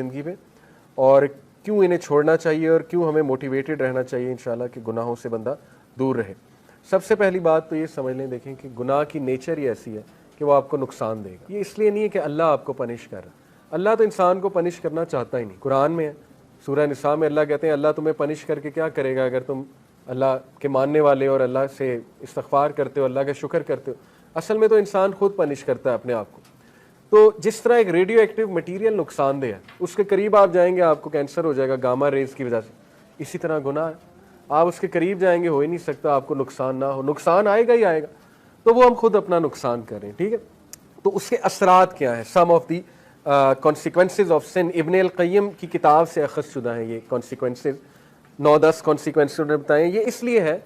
زندگی میں اور کیوں انہیں چھوڑنا چاہیے اور کیوں ہمیں موٹیویٹڈ رہنا چاہیے انشاءاللہ کہ گناہوں سے بندہ دور رہے. سب سے پہلی بات تو یہ سمجھ لیں، دیکھیں کہ گناہ کی نیچر ہی ایسی ہے کہ وہ آپ کو نقصان دے گا. یہ اس لیے نہیں ہے کہ اللہ آپ کو پنش کر رہا ہے، اللہ تو انسان کو پنش کرنا چاہتا ہی نہیں. قرآن میں ہے، سورہ نساء میں اللہ کہتے ہیں اللہ تمہیں پنش کر کے کیا کرے گا اگر تم اللہ کے ماننے والے اور اللہ سے استغفار کرتے ہو، اللہ کا شکر کرتے ہو. اصل میں تو انسان خود پنش کرتا ہے اپنے آپ کو. تو جس طرح ایک ریڈیو ایکٹیو مٹیریل نقصان دہ ہے، اس کے قریب آپ جائیں گے آپ کو کینسر ہو جائے گا گاما ریز کی وجہ سے. اسی طرح گناہ ہے، آپ اس کے قریب جائیں گے ہو ہی نہیں سکتا آپ کو نقصان نہ ہو، نقصان آئے گا ہی آئے گا. تو وہ ہم خود اپنا نقصان کر رہے ہیں. ٹھیک ہے، تو اس کے اثرات کیا ہیں؟ سم of the consequences of sun. ابن القیم کی کتاب سے اخذ شدہ ہیں یہ کانسیکوینسز، 9-10 کانسیکوینسز انہوں نے بتائے ہیں. یہ اس لیے ہے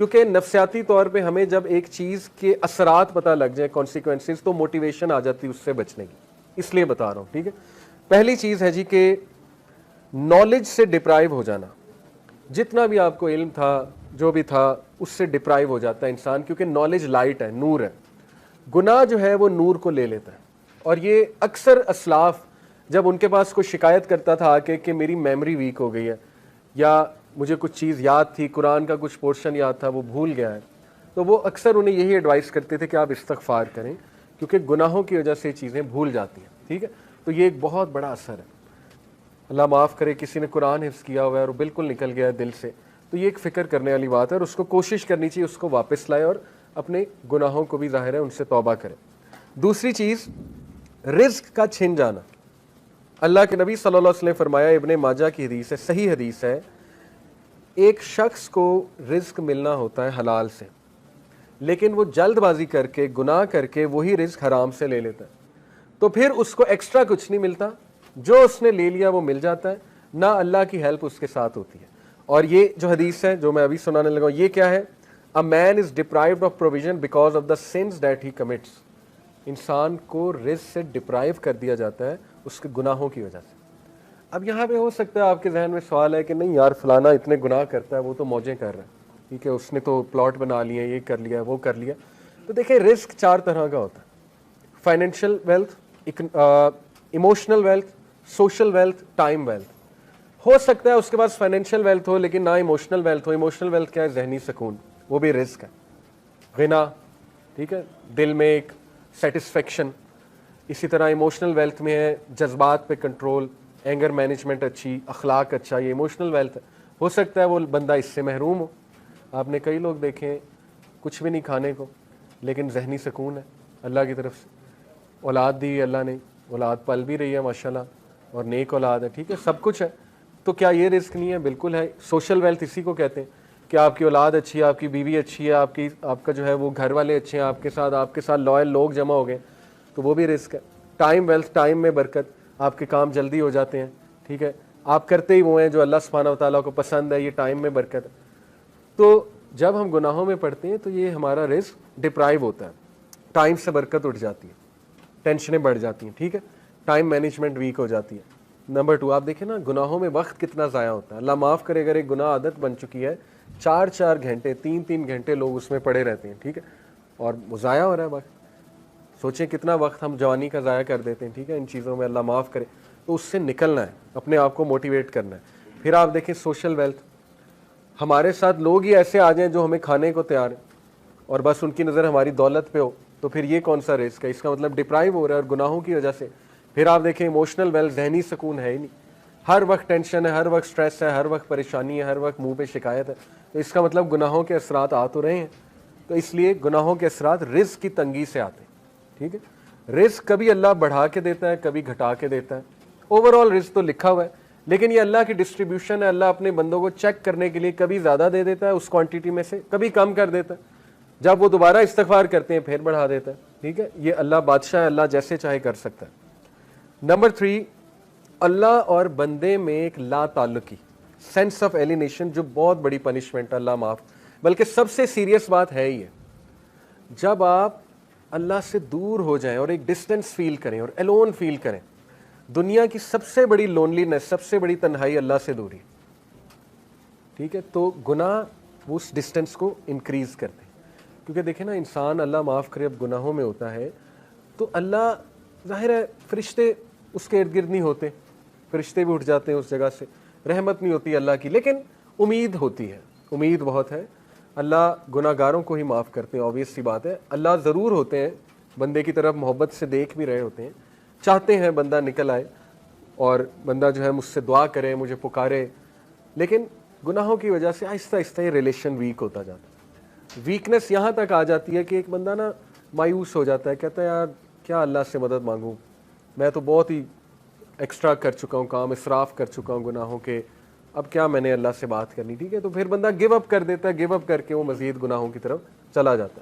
کیونکہ نفسیاتی طور پہ ہمیں جب ایک چیز کے اثرات پتہ لگ جائیں کانسیکوینسز تو موٹیویشن آ جاتی ہے اس سے بچنے کی. اس لیے بتا رہا ہوں. ٹھیک ہے، پہلی چیز ہے جی کہ نالج سے ڈپرائیو ہو جانا. جتنا بھی آپ کو علم تھا جو بھی تھا اس سے ڈپرائیو ہو جاتا ہے انسان، کیونکہ نالج لائٹ ہے، نور ہے. گناہ جو ہے وہ نور کو لے لیتا ہے. اور یہ اکثر اسلاف جب ان کے پاس کوئی شکایت کرتا تھا آ کے کہ میری میموری ویک ہو گئی ہے یا مجھے کچھ چیز یاد تھی، قرآن کا کچھ پورشن یاد تھا وہ بھول گیا ہے، تو وہ اکثر انہیں یہی ایڈوائس کرتے تھے کہ آپ استغفار کریں، کیونکہ گناہوں کی وجہ سے یہ چیزیں بھول جاتی ہیں. ٹھیک ہے، تو یہ ایک بہت بڑا اثر ہے. اللہ معاف کرے کسی نے قرآن حفظ کیا ہوا ہے اور وہ بالکل نکل گیا ہے دل سے، تو یہ ایک فکر کرنے والی بات ہے اور اس کو کوشش کرنی چاہیے اس کو واپس لائے اور اپنے گناہوں کو بھی ظاہر ہے ان سے توبہ کرے. دوسری چیز رزق کا چھن جانا. اللہ کے نبی صلی اللہ علیہ وسلم نے فرمایا، ابن ماجہ کی حدیث ہے، صحیح حدیث ہے، ایک شخص کو رزق ملنا ہوتا ہے حلال سے، لیکن وہ جلد بازی کر کے گناہ کر کے وہی رزق حرام سے لے لیتا ہے، تو پھر اس کو ایکسٹرا کچھ نہیں ملتا، جو اس نے لے لیا وہ مل جاتا ہے، نہ اللہ کی ہیلپ اس کے ساتھ ہوتی ہے. اور یہ جو حدیث ہے جو میں ابھی سنانے لگا ہوں، یہ کیا ہے؟ A man is deprived of provision because of the sins that he commits. انسان کو رزق سے ڈپرائیو کر دیا جاتا ہے اس کے گناہوں کی وجہ سے. اب یہاں پہ ہو سکتا ہے آپ کے ذہن میں سوال ہے کہ نہیں یار فلانا اتنے گناہ کرتا ہے وہ تو موجیں کر رہا ہے، ٹھیک ہے، اس نے تو پلاٹ بنا لیا، یہ کر لیا وہ کر لیا. تو دیکھیں رزق 4 طرح کا ہوتا ہے: financial wealth, emotional wealth, social wealth, time wealth. ہو سکتا ہے اس کے پاس فائنینشیل ویلتھ ہو لیکن نہ ایموشنل ویلتھ ہو. ایموشنل ویلتھ کیا ہے؟ ذہنی سکون، وہ بھی رزق ہے. غنا، ٹھیک ہے، دل میں ایک سیٹسفیکشن. اسی طرح ایموشنل ویلتھ میں ہے جذبات پہ کنٹرول، اینگر مینجمنٹ اچھی، اخلاق اچھا، یہ ایموشنل ویلتھ ہے. ہو سکتا ہے وہ بندہ اس سے محروم ہو. آپ نے کئی لوگ دیکھیں کچھ بھی نہیں کھانے کو لیکن ذہنی سکون ہے اللہ کی طرف سے، اولاد دی اللہ نے، اولاد پل بھی رہی ہے ماشاءاللہ اور نیک اولاد ہے، ٹھیک ہے، سب کچھ ہے. تو کیا یہ رزق نہیں ہے؟ بالکل ہے. سوشل ویلتھ اسی کو کہتے ہیں کہ آپ کی اولاد اچھی ہے، آپ کی بیوی اچھی ہے، آپ کا جو ہے وہ گھر والے اچھے ہیں، آپ کے ساتھ لوئل لوگ جمع ہو گئے، تو وہ بھی رزق ہے. ٹائم ویلتھ، ٹائم میں برکت، آپ کے کام جلدی ہو جاتے ہیں، ٹھیک ہے، آپ کرتے ہی وہ ہیں جو اللہ سبحانہ و تعالیٰ کو پسند ہے، یہ ٹائم میں برکت ہے. تو جب ہم گناہوں میں پڑتے ہیں تو یہ ہمارا رزق ڈپرائیو ہوتا ہے، ٹائم سے برکت اٹھ جاتی ہے، ٹینشنیں بڑھ جاتی ہیں، ٹھیک ہے، ٹائم مینجمنٹ ویک ہو جاتی ہے. نمبر 2 آپ دیکھیں نا گناہوں میں وقت کتنا ضائع ہوتا ہے. اللہ معاف کرے اگر ایک گناہ عادت بن چکی ہے 4 گھنٹے 3 گھنٹے لوگ اس میں پڑے رہتے ہیں، ٹھیک ہے، اور وہ ضائع ہو رہا ہے وقت. سوچیں کتنا وقت ہم جوانی کا ضائع کر دیتے ہیں، ٹھیک ہے، ان چیزوں میں. اللہ معاف کرے. تو اس سے نکلنا ہے، اپنے آپ کو موٹیویٹ کرنا ہے. پھر آپ دیکھیں سوشل ویلتھ، ہمارے ساتھ لوگ ہی ایسے آ جائیں جو ہمیں کھانے کو تیار ہیں اور بس ان کی نظر ہماری دولت پہ ہو، تو پھر یہ کون سا رزق ہے؟ اس کا مطلب ڈپرائیو ہو رہا ہے اور گناہوں کی وجہ سے. پھر آپ دیکھیں ایموشنل ویلتھ، ذہنی سکون ہے ہی نہیں، ہر وقت ٹینشن ہے، ہر وقت سٹریس ہے، ہر وقت پریشانی ہے، ہر وقت منہ پہ شکایت ہے. تو اس کا مطلب گناہوں کے اثرات آ تو رہے ہیں. تو اس لیے گناہوں کے اثرات رزق کی تنگی سے آتے ہیں، ٹھیک ہے. رزق کبھی اللہ بڑھا کے دیتا ہے، کبھی گھٹا کے دیتا ہے. اوور آل رزق تو لکھا ہوا ہے لیکن یہ اللہ کی ڈسٹریبیوشن ہے. اللہ اپنے بندوں کو چیک کرنے کے لیے کبھی زیادہ دے دیتا ہے اس کوانٹٹی میں سے، کبھی کم کر دیتا ہے. جب وہ دوبارہ استغفار کرتے ہیں پھر بڑھا دیتا ہے، ٹھیک ہے. یہ اللہ بادشاہ ہے، اللہ جیسے چاہے کر سکتا ہے. نمبر 3، اللہ اور بندے میں ایک لا تعلقی، سینس آف ایلینیشن، جو بہت بڑی پنشمنٹ ہے. اللہ معاف، بلکہ سب سے سیریس بات ہے ہی ہے. جب آپ اللہ سے دور ہو جائیں اور ایک ڈسٹینس فیل کریں اور الون فیل کریں. دنیا کی سب سے بڑی لونلینس، سب سے بڑی تنہائی اللہ سے دوری، ٹھیک ہے. تو گناہ وہ اس ڈسٹینس کو انکریز کرتے ہیں. کیونکہ دیکھیں نا انسان اللہ معاف کرے اب گناہوں میں ہوتا ہے تو اللہ ظاہر ہے فرشتے اس کے ارد گرد نہیں ہوتے، فرشتے بھی اٹھ جاتے ہیں اس جگہ سے, رحمت نہیں ہوتی اللہ کی, لیکن امید ہوتی ہے, امید بہت ہے. اللہ گناہ گاروں کو ہی معاف کرتے ہیں, obvious سی بات ہے. اللہ ضرور ہوتے ہیں, بندے کی طرف محبت سے دیکھ بھی رہے ہوتے ہیں, چاہتے ہیں بندہ نکل آئے اور بندہ جو ہے مجھ سے دعا کرے, مجھے پکارے, لیکن گناہوں کی وجہ سے آہستہ آہستہ یہ ریلیشن ویک ہوتا جاتا ہے. ویکنس یہاں تک آ جاتی ہے کہ ایک بندہ نا مایوس ہو جاتا ہے, کہتا ہے یار کیا اللہ سے مدد مانگوں, میں تو بہت ہی ایکسٹرا کر چکا ہوں, کام اسراف کر چکا ہوں گناہوں کے, اب کیا میں نے اللہ سے بات کرنی. ٹھیک ہے, تو پھر بندہ گیو اپ کر دیتا ہے, گیو اپ کر کے وہ مزید گناہوں کی طرف چلا جاتا ہے.